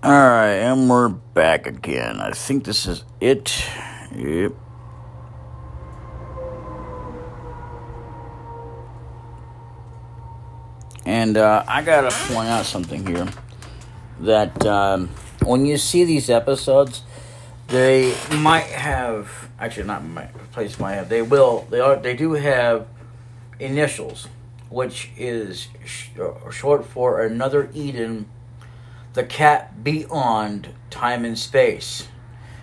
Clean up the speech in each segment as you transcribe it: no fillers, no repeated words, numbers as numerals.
Alright, and we're back again. I think this is it. Yep. And I gotta point out something here that when you see these episodes, they might have actually not might place might have they do have initials, which is short for another Eden, the cat beyond time and space.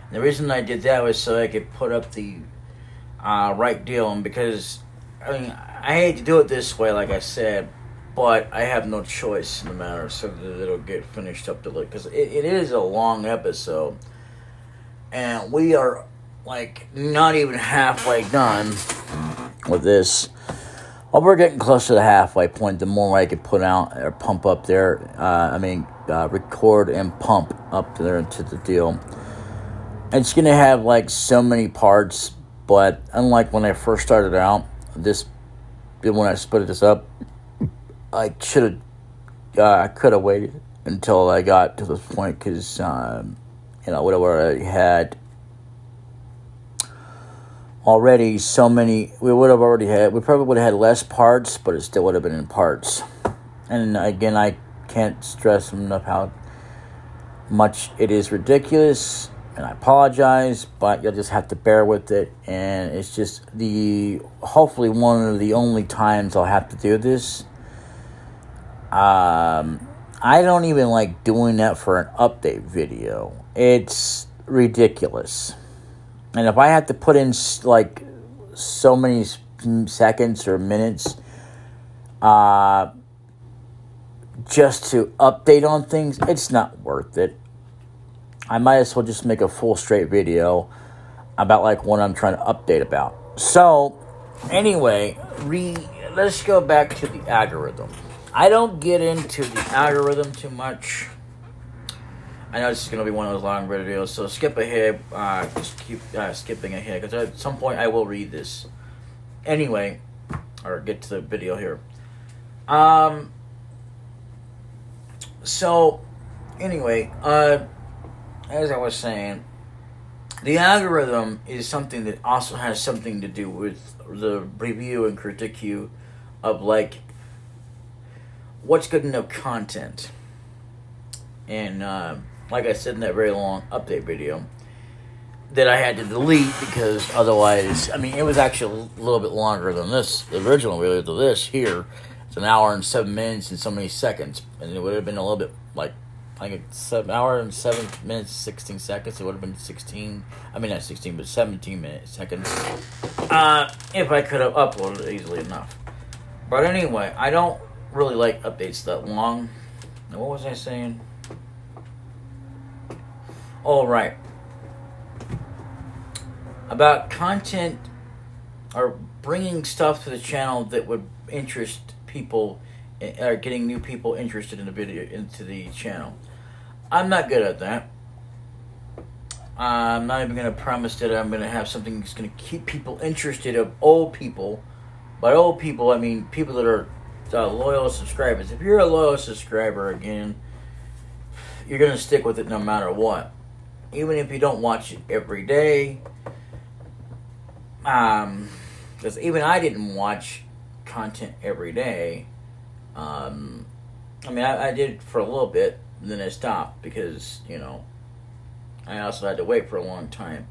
And the reason I did that was so I could put up the right deal, and because I hate to do it this way, like I said, but I have no choice in the matter, so that it'll get finished up to look, because it is a long episode, and we are like not even halfway done with this. Well, we're getting close to the halfway point. The more I could put out or pump up there, record and pump up there into the deal. It's going to have like so many parts, but unlike when I first started out, when I split this up, I could have waited until I got to this point, because, whatever I had already, so many, we probably would have had less parts, but it still would have been in parts. And again, I can't stress enough how much it is ridiculous, and I apologize, but you'll just have to bear with it. And it's just hopefully one of the only times I'll have to do this. I don't even like doing that for an update video. It's ridiculous. And if I have to put in like so many seconds or minutes just to update on things, it's not worth it. I might as well just make a full straight video about like what I'm trying to update about. So anyway, let's go back to the algorithm. I don't get into the algorithm too much. I know this is going to be one of those long videos, so skip ahead. Just keep skipping ahead, because at some point I will read this. Anyway, or get to the video here. So, anyway, as I was saying, the algorithm is something that also has something to do with the review and critique of like what's good enough content. And like I said in that very long update video that I had to delete, because otherwise, it was actually a little bit longer than this. The original video to this here, it's 1 hour and 7 minutes and so many seconds. And it would have been a little bit like, I think it's 1 hour and 7 minutes, 16 seconds. It would have been 17 seconds. If I could have uploaded it easily enough. But anyway, I don't really like updates that long. Now, what was I saying? All right. About content, or bringing stuff to the channel that would interest people, or getting new people interested in the video, into the channel. I'm not good at that. I'm not even going to promise that I'm going to have something that's going to keep people interested, of old people. By old people, I mean people that are loyal subscribers. If you're a loyal subscriber, again, you're going to stick with it no matter what. Even if you don't watch it every day. Because even I didn't watch content every day. I did it for a little bit, and then I stopped because, I also had to wait for a long time.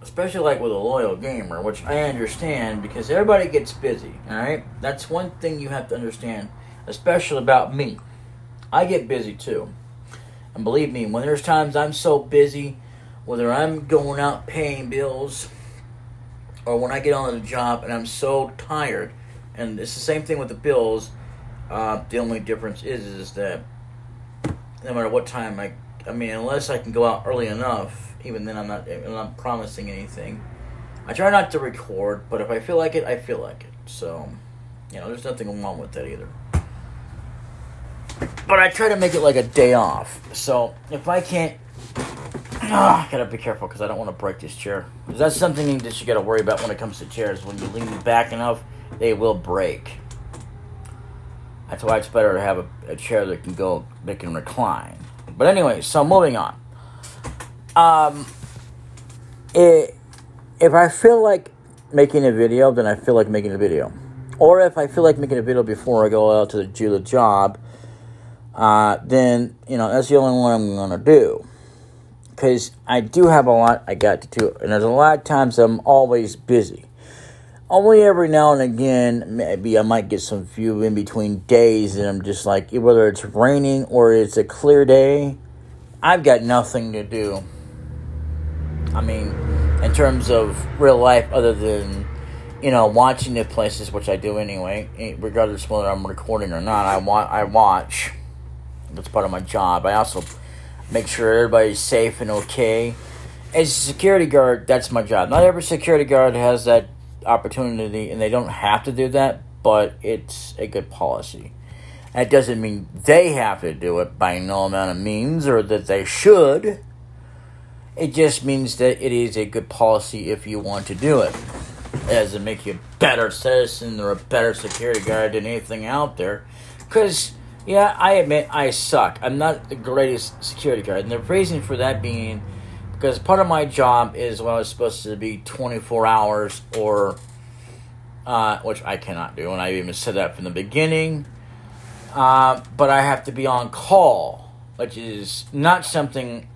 Especially like with a loyal gamer, which I understand, because everybody gets busy, alright? That's one thing you have to understand, especially about me. I get busy too. And believe me, when there's times I'm so busy, whether I'm going out paying bills, or when I get on the job and I'm so tired, and it's the same thing with the bills, the only difference is that no matter what time unless I can go out early enough, even then I'm not promising anything. I try not to record, but if I feel like it, I feel like it. So, there's nothing wrong with that either. But I try to make it like a day off. So, if I can't... I gotta be careful, because I don't want to break this chair. Because that's something that you gotta worry about when it comes to chairs. When you lean back enough, they will break. That's why it's better to have a chair that can recline. But anyway, so moving on. If I feel like making a video, then I feel like making a video. Or if I feel like making a video before I go out to do the job, then, that's the only one I'm going to do. Because I do have a lot I got to do. And there's a lot of times I'm always busy. Only every now and again, maybe I might get some view in between days, and I'm just like, whether it's raining or it's a clear day, I've got nothing to do. I mean, in terms of real life, other than, watching the places, which I do anyway, regardless of whether I'm recording or not, I watch. That's part of my job. I also make sure everybody's safe and okay. As a security guard, that's my job. Not every security guard has that opportunity, and they don't have to do that, but it's a good policy. That doesn't mean they have to do it by no amount of means, or that they should. It just means that it is a good policy if you want to do it. It doesn't make you a better citizen or a better security guard than anything out there. Because, yeah, I admit I suck. I'm not the greatest security guard. And the reason for that being, because part of my job is when I was supposed to be 24 hours or, which I cannot do, and I even said that from the beginning. But I have to be on call, which is not something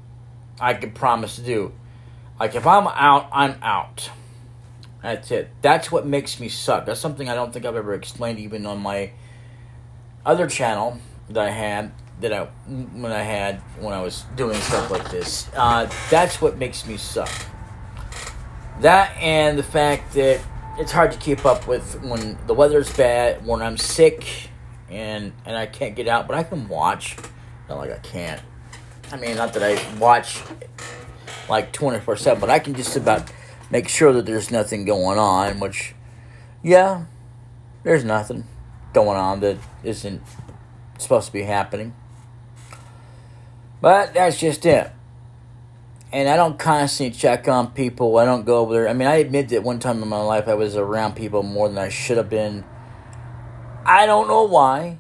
I can promise to do. Like, if I'm out, I'm out. That's it. That's what makes me suck. That's something I don't think I've ever explained even on my other channel that I had, when I was doing stuff like this. That's what makes me suck. That and the fact that it's hard to keep up with when the weather's bad, when I'm sick, and I can't get out, but I can watch. Not like I can't. I mean, not that I watch like 24/7, but I can just about make sure that there's nothing going on, which, yeah, there's nothing going on that isn't supposed to be happening. But that's just it. And I don't constantly check on people. I don't go over there. I mean, I admit that one time in my life I was around people more than I should have been. I don't know why.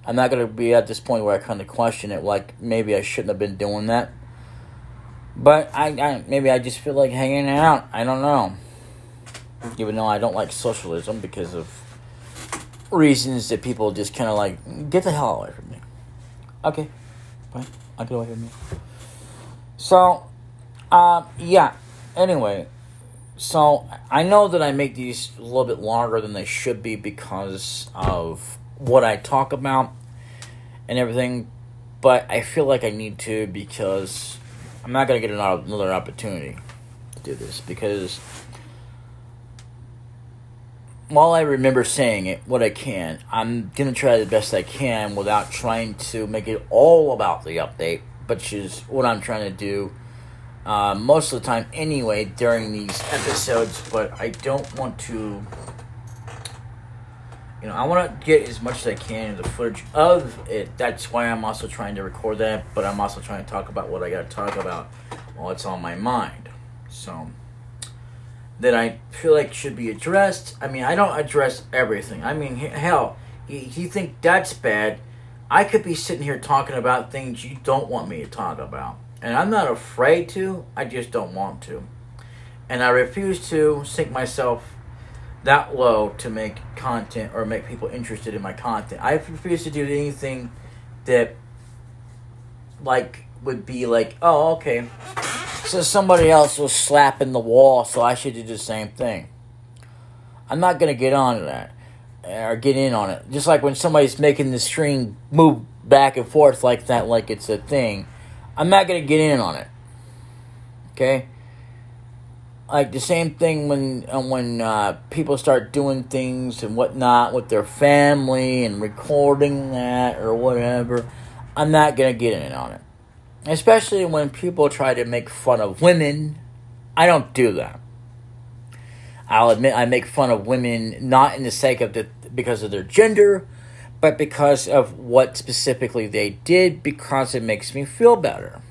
I'm not going to be at this point where I kind of question it, like maybe I shouldn't have been doing that. But maybe I just feel like hanging out. I don't know. Even though I don't like socialism because of reasons that people just kind of like, get the hell away from me. Okay, fine, I'll get away from me. So, yeah, anyway, so I know that I make these a little bit longer than they should be because of what I talk about and everything, but I feel like I need to because I'm not going to get another opportunity to do this because while I remember saying it, what I can, I'm going to try the best I can without trying to make it all about the update, which is what I'm trying to do most of the time anyway during these episodes, but I don't want to, I want to get as much as I can of the footage of it. That's why I'm also trying to record that, but I'm also trying to talk about what I got to talk about while it's on my mind. So, that I feel like should be addressed. I mean, I don't address everything. I mean, hell, you think that's bad? I could be sitting here talking about things you don't want me to talk about. And I'm not afraid to, I just don't want to. And I refuse to sink myself that low to make content or make people interested in my content. I refuse to do anything that would be like, oh, okay, so somebody else was slapping the wall, so I should do the same thing. I'm not going to get on to that or get in on it. Just like when somebody's making the string move back and forth like that, like it's a thing, I'm not going to get in on it. Okay? Like the same thing when people start doing things and whatnot with their family and recording that or whatever, I'm not going to get in on it. Especially when people try to make fun of women. I don't do that. I'll admit I make fun of women not in the sake of because of their gender, but because of what specifically they did, because it makes me feel better.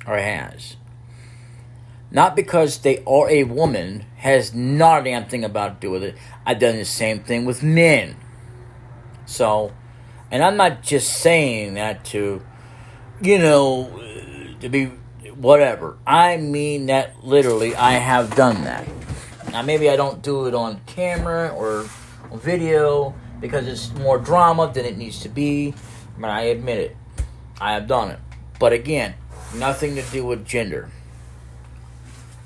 Or it has. Not because they are a woman, has not a damn thing about to do with it. I've done the same thing with men. So, And I'm not just saying that to, to be whatever. I mean that literally I have done that. Now, maybe I don't do it on camera or on video because it's more drama than it needs to be. But I admit it. I have done it. But again, nothing to do with gender.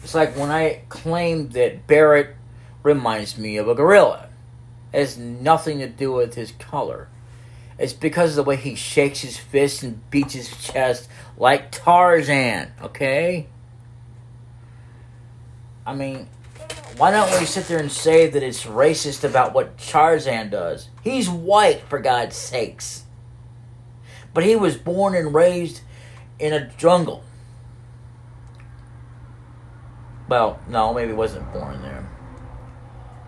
It's like when I claimed that Barrett reminds me of a gorilla. It has nothing to do with his color. It's because of the way he shakes his fist and beats his chest like Tarzan, okay? I mean, why don't we sit there and say that it's racist about what Tarzan does? He's white, for God's sakes. But he was born and raised in a jungle. Well, no, maybe he wasn't born there.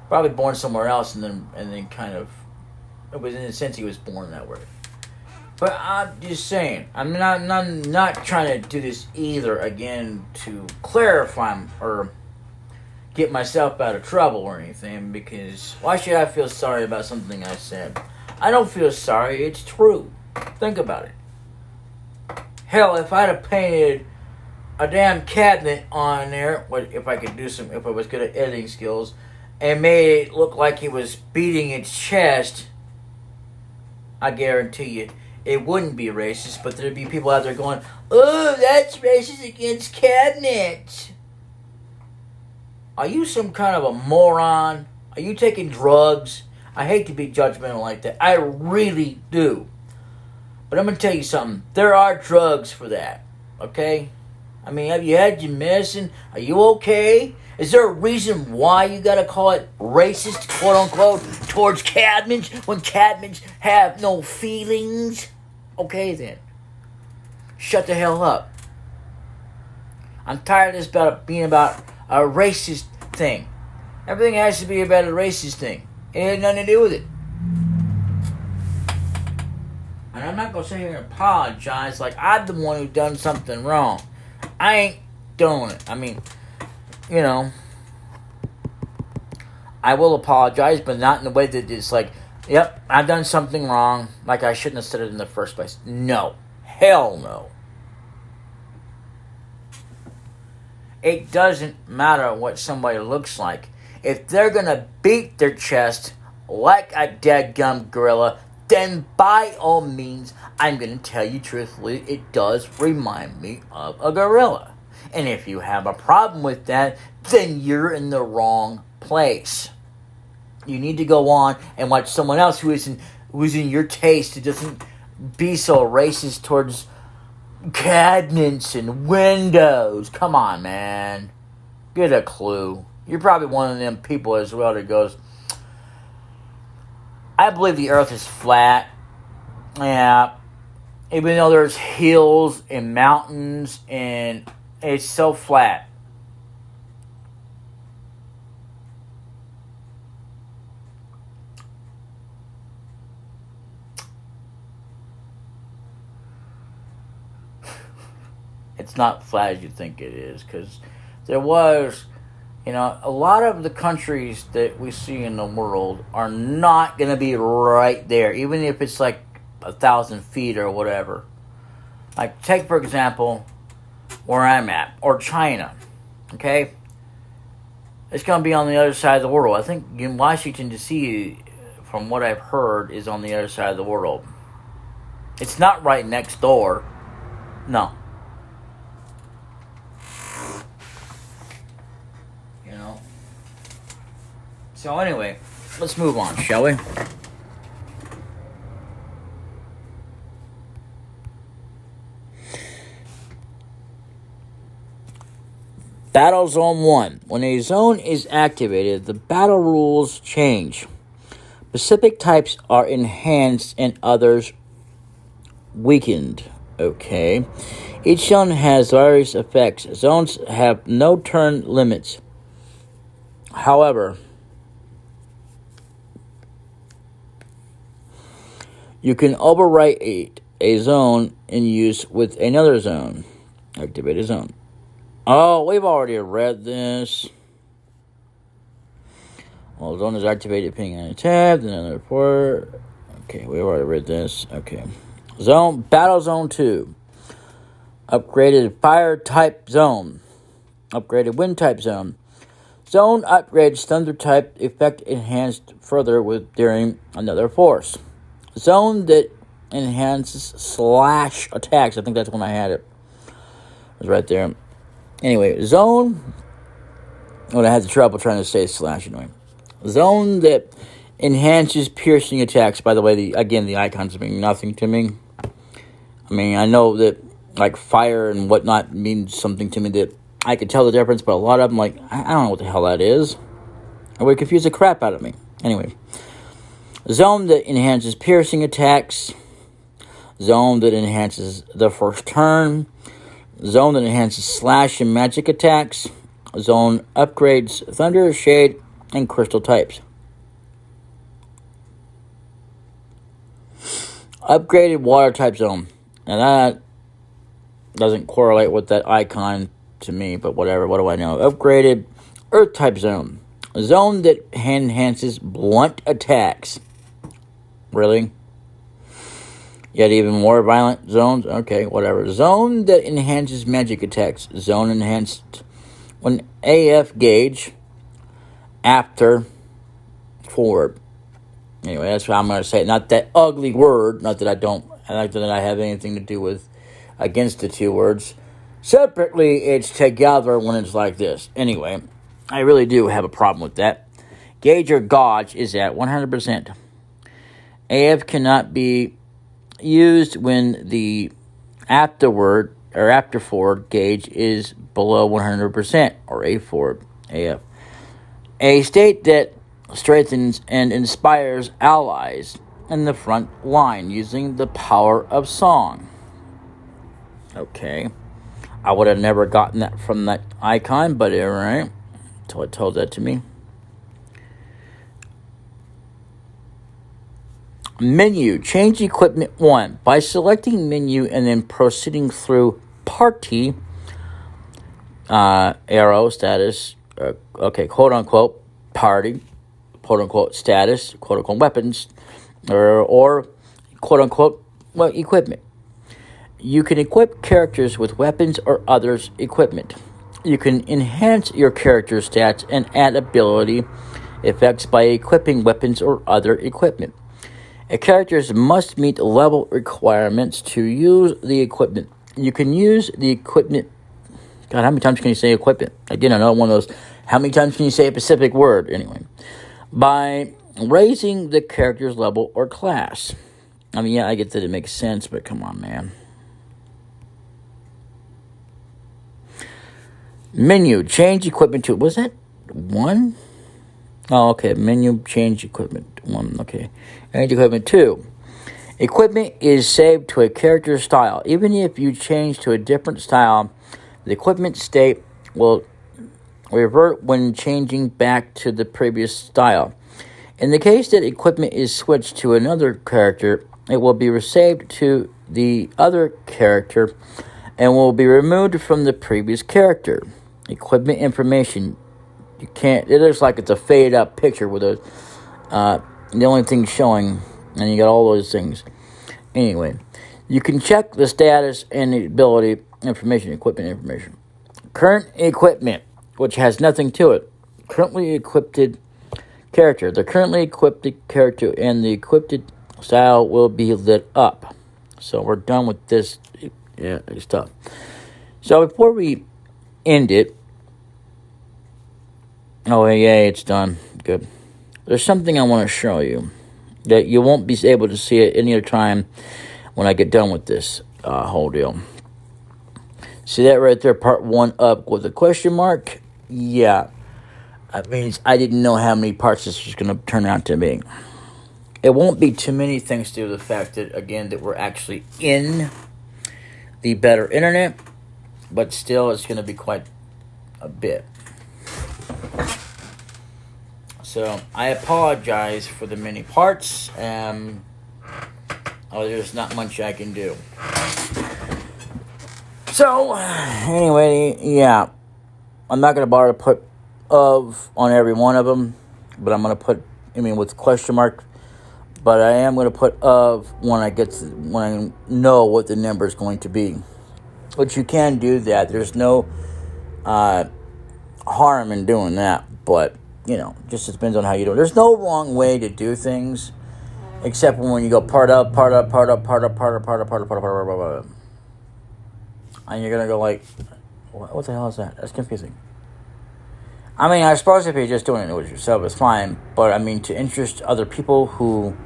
Probably born somewhere else and then kind of... It was in a sense he was born that way. But I'm just saying, I'm not trying to do this either, again, to clarify or get myself out of trouble or anything, because why should I feel sorry about something I said? I don't feel sorry, it's true. Think about it. Hell, if I'd have painted a damn cabinet on there, if I was good at editing skills, and made it look like it was beating its chest, I guarantee you, it wouldn't be racist, but there'd be people out there going, "Oh, that's racist against cabinets." Are you some kind of a moron? Are you taking drugs? I hate to be judgmental like that. I really do. But I'm going to tell you something. There are drugs for that. Okay? I mean, have you had your medicine? Are you okay? Is there a reason why you got to call it racist, quote unquote, towards cabinets when cabinets have no feelings? Okay then. Shut the hell up. I'm tired of this being about a racist thing. Everything has to be about a racist thing. It had nothing to do with it. And I'm not going to sit here and apologize like I'm the one who done something wrong. I ain't doing it. I mean, I will apologize, but not in the way that it's like, yep, I've done something wrong, like I shouldn't have said it in the first place. No. Hell no. It doesn't matter what somebody looks like. If they're going to beat their chest like a dead-gum gorilla, then by all means, I'm going to tell you truthfully, it does remind me of a gorilla. And if you have a problem with that, then you're in the wrong place. You need to go on and watch someone else who's in your taste, who doesn't be so racist towards cabinets and windows. Come on, man. Get a clue. You're probably one of them people as well that goes, I believe the earth is flat. Yeah. Even though there's hills and mountains and it's so flat. It's not flat as you think it is, because there was, a lot of the countries that we see in the world are not going to be right there, even if it's like 1,000 feet or whatever. Like, take, for example, where I'm at, or China, okay? It's going to be on the other side of the world. I think in Washington, D.C., from what I've heard, is on the other side of the world. It's not right next door. No. So anyway, let's move on, shall we? Battle Zone 1. When a zone is activated, the battle rules change. Specific types are enhanced and others weakened. Okay. Each zone has various effects. Zones have no turn limits. However, you can overwrite a zone in use with another zone. Activate a zone. Oh, we've already read this. Well, zone is activated depending on a tab, then another report. Okay, we already read this. Okay. Battle Zone 2. Upgraded Fire Type Zone. Upgraded Wind Type Zone. Zone upgrades Thunder Type effect enhanced further with during another force. Zone that enhances slash attacks. I think that's when I had it. It was right there. Anyway, zone. When I had the trouble trying to say slash anyway. Zone that enhances piercing attacks. By the way, the icons mean nothing to me. I mean, I know that like fire and whatnot means something to me that I could tell the difference, but a lot of them, like, I don't know what the hell that is. It would confuse the crap out of me. Anyway. Zone that enhances piercing attacks. Zone that enhances the first turn. Zone that enhances slash and magic attacks. Zone upgrades Thunder, Shade, and Crystal types. Upgraded Water type zone. Now that doesn't correlate with that icon to me, but whatever. What do I know? Upgraded Earth type zone. A zone that enhances blunt attacks. Really? Yet even more violent zones? Okay, whatever. Zone that enhances magic attacks. Zone enhanced when AF gauge after forward. Anyway, that's what I'm going to say. Not that ugly word. Not that I have anything to do with against the two words. Separately, it's together when it's like this. Anyway, I really do have a problem with that. Gauge or gauge is at 100%. AF cannot be used when the afterward or after forward gauge is below 100% or A forward AF. A state that strengthens and inspires allies in the front line using the power of song. Okay. I would have never gotten that from that icon, but alright. So it told that to me. Menu. Change equipment 1. By selecting menu and then proceeding through party, arrow, status, quote unquote, party, quote unquote, status, quote unquote, weapons, or quote unquote, equipment. You can equip characters with weapons or others' equipment. You can enhance your character's stats and add ability effects by equipping weapons or other equipment. A character must meet level requirements to use the equipment. You can use the equipment. God, how many times can you say equipment? Again, another one of those. How many times can you say a specific word? Anyway, by raising the character's level or class. I mean, yeah, I get that it makes sense, but come on, man. Menu, change equipment to, was that 1? Oh, okay, menu, change equipment 1, okay. Change equipment 2. Equipment is saved to a character style. Even if you change to a different style, the equipment state will revert when changing back to the previous style. In the case that equipment is switched to another character, it will be saved to the other character and will be removed from the previous character. Equipment information. You can't. It looks like it's a faded up picture with the only thing showing, and you got all those things. Anyway, you can check the status and the ability information, equipment information. Current equipment, which has nothing to it. Currently equipped character. The currently equipped character and the equipped style will be lit up. So we're done with this stuff. So before we end it, oh, yeah, it's done. Good. There's something I want to show you that you won't be able to see at any other time when I get done with this whole deal. See that right there, part 1 up with a question mark? Yeah. That means I didn't know how many parts this was going to turn out to be. It won't be too many thanks to the fact that, again, that we're actually in the better internet, but still it's going to be quite a bit. So I apologize for the many parts. There's not much I can do. So anyway, yeah, I'm not gonna bother to put of on every one of them, but I'm gonna put, with question mark but I am going to put of when I know what the number is going to be. But you can do that. There's no harm in doing that, but just depends on how you do it. There's no wrong way to do things, except when you go part up, part up, part up, part up, part up, part up, part up, part up, part up, part up, and you're gonna go like, what the hell is that? That's confusing. I mean, I suppose if you're just doing it with yourself, it's fine. But I mean, to interest other people who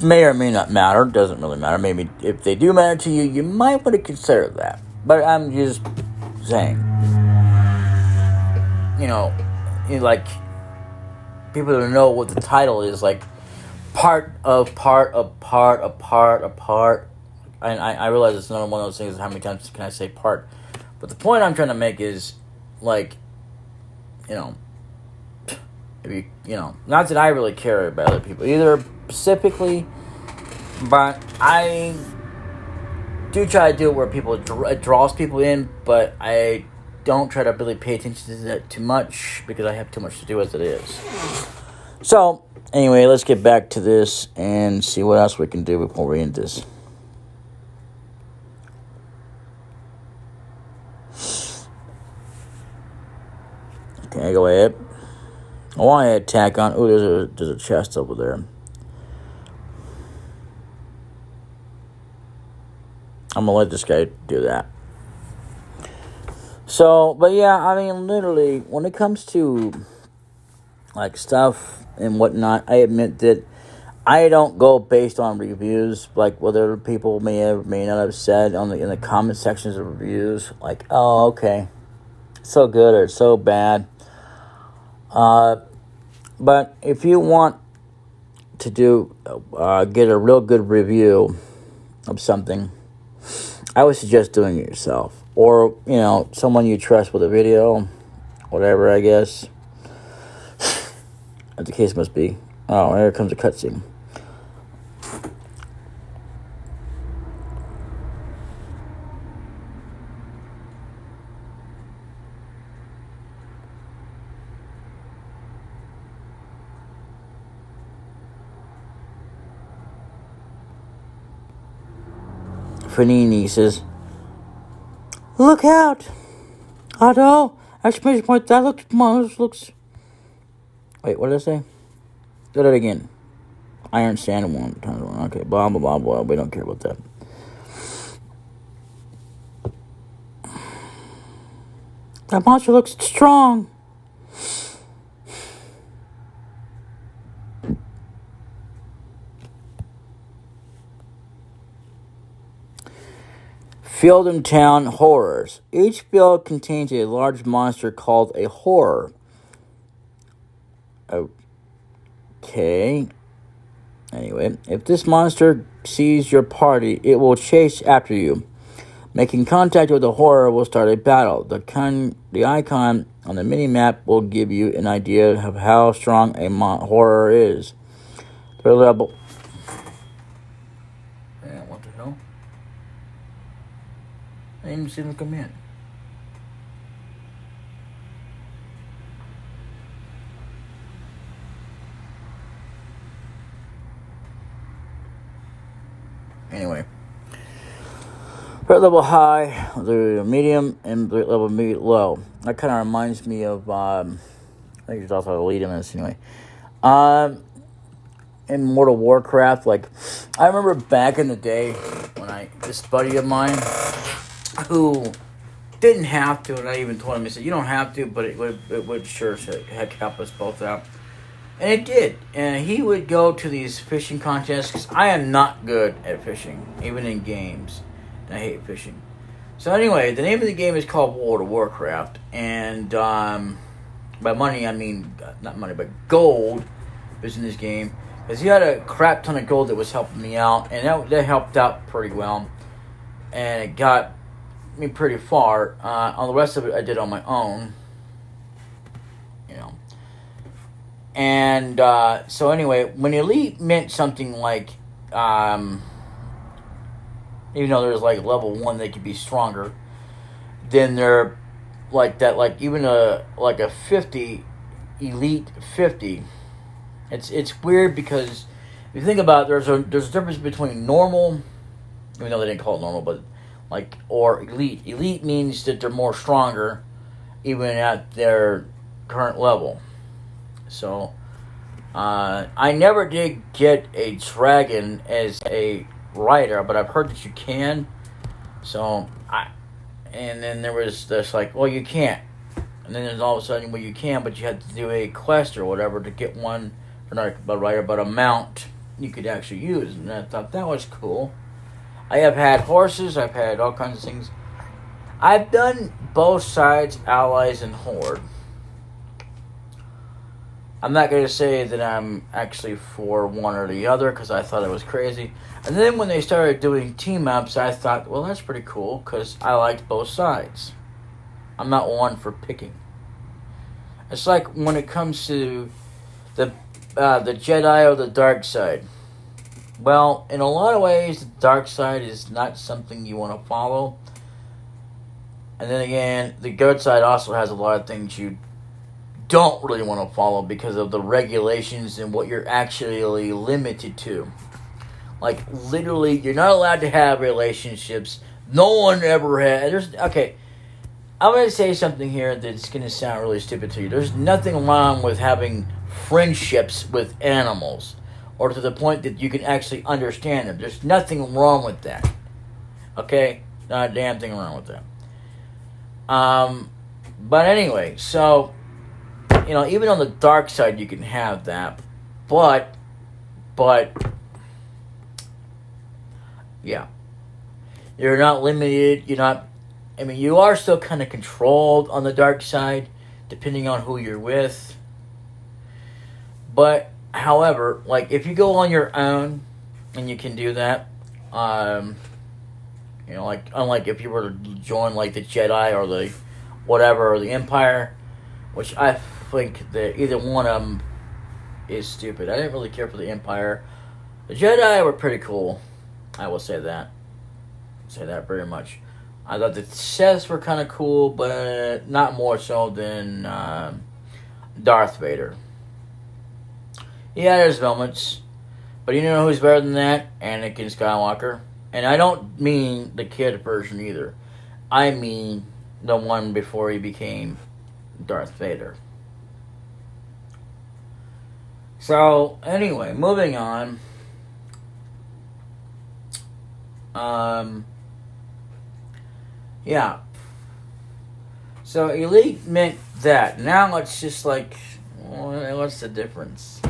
may or may not matter, doesn't really matter. Maybe if they do matter to you, you might want to consider that. But I'm just saying, like people don't know what the title is, like part of part of part of part of part. And I realize it's not one of those things. How many times can I say part? But the point I'm trying to make is, like, if not that I really care about other people either specifically, but I do try to do it where it draws people in, but I don't try to really pay attention to that too much because I have too much to do as it is. So, anyway, let's get back to this and see what else we can do before we end this. Okay, go ahead. I want to attack on. Oh, there's a chest over there. I'm gonna let this guy do that. So, but yeah, I mean, literally, when it comes to like stuff and whatnot, I admit that I don't go based on reviews, like what other people may not have said in the comment sections of reviews, like, oh, okay, so good or so bad. But if you want to get a real good review of something, I would suggest doing it yourself. Or, someone you trust with a video, whatever, I guess. As the case must be. Oh, here comes a cutscene. Fanini says, "Look out! Otto! Exclamation point! That looks. Wait, what did I say? Do that again. Iron Sand one. Okay, blah blah blah blah. We don't care about that. That monster looks strong." Field and Town Horrors. Each field contains a large monster called a horror. Okay. Anyway, if this monster sees your party, it will chase after you. Making contact with the horror will start a battle. The icon on the mini-map will give you an idea of how strong a horror is. Third level. Yeah, what the hell? I didn't even see them come in. Anyway. Threat level high, the medium, and threat level low. That kind of reminds me of, I think there's also a lead in this anyway. In World of Warcraft, like, I remember back in the day when this buddy of mine who didn't have to, and I even told him, he said, you don't have to, but it would sure heck help us both out. And it did. And he would go to these fishing contests, because I am not good at fishing, even in games. And I hate fishing. So anyway, the name of the game is called World of Warcraft. And by money, I mean, not money, but gold is in this game. Because he had a crap ton of gold that was helping me out. And that helped out pretty well. And it got me pretty far. On the rest of it, I did on my own. And so anyway, when elite meant something like, even though there's like level 1, they could be stronger. Then they're like that, like even a 50, elite 50. It's weird because If you think about it, there's a difference between normal, even though they didn't call it normal, but or elite. Elite means that they're more stronger, even at their current level. So, I never did get a dragon as a rider, but I've heard that you can. So, and then there was this well, you can't. And then there's all of a sudden, well, you can, but you had to do a quest or whatever to get one, or not a rider, but a mount you could actually use. And I thought that was cool. I have had horses, I've had all kinds of things. I've done both sides, allies and horde. I'm not going to say that I'm actually for one or the other because I thought it was crazy. And then when they started doing team ups, I thought, well, that's pretty cool because I liked both sides. I'm not one for picking. It's like when it comes to the Jedi or the dark side. Well, in a lot of ways, the dark side is not something you want to follow. And then again, the good side also has a lot of things you don't really want to follow because of the regulations and what you're actually limited to. Like, literally, you're not allowed to have relationships. No one ever had. Okay, I'm going to say something here that's going to sound really stupid to you. There's nothing wrong with having friendships with animals, or to the point that you can actually understand them. There's nothing wrong with that. Okay? Not a damn thing wrong with that. But anyway, so, even on the dark side, you can have that. But, yeah. You're not limited. You are still kind of controlled on the dark side, depending on who you're with. But, however, if you go on your own, and you can do that, unlike if you were to join, the Jedi or the whatever, or the Empire, which I think that either one of them is stupid. I didn't really care for the Empire. The Jedi were pretty cool. I will say that. Very much. I thought the Siths were kind of cool, but not more so than Darth Vader. Yeah, there's moments. But you know who's better than that? Anakin Skywalker. And I don't mean the kid version either. I mean the one before he became Darth Vader. So, anyway, moving on. Yeah. So, elite meant that. Now it's just what's the difference?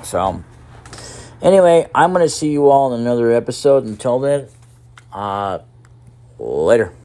So, anyway, I'm going to see you all in another episode. Until then, later.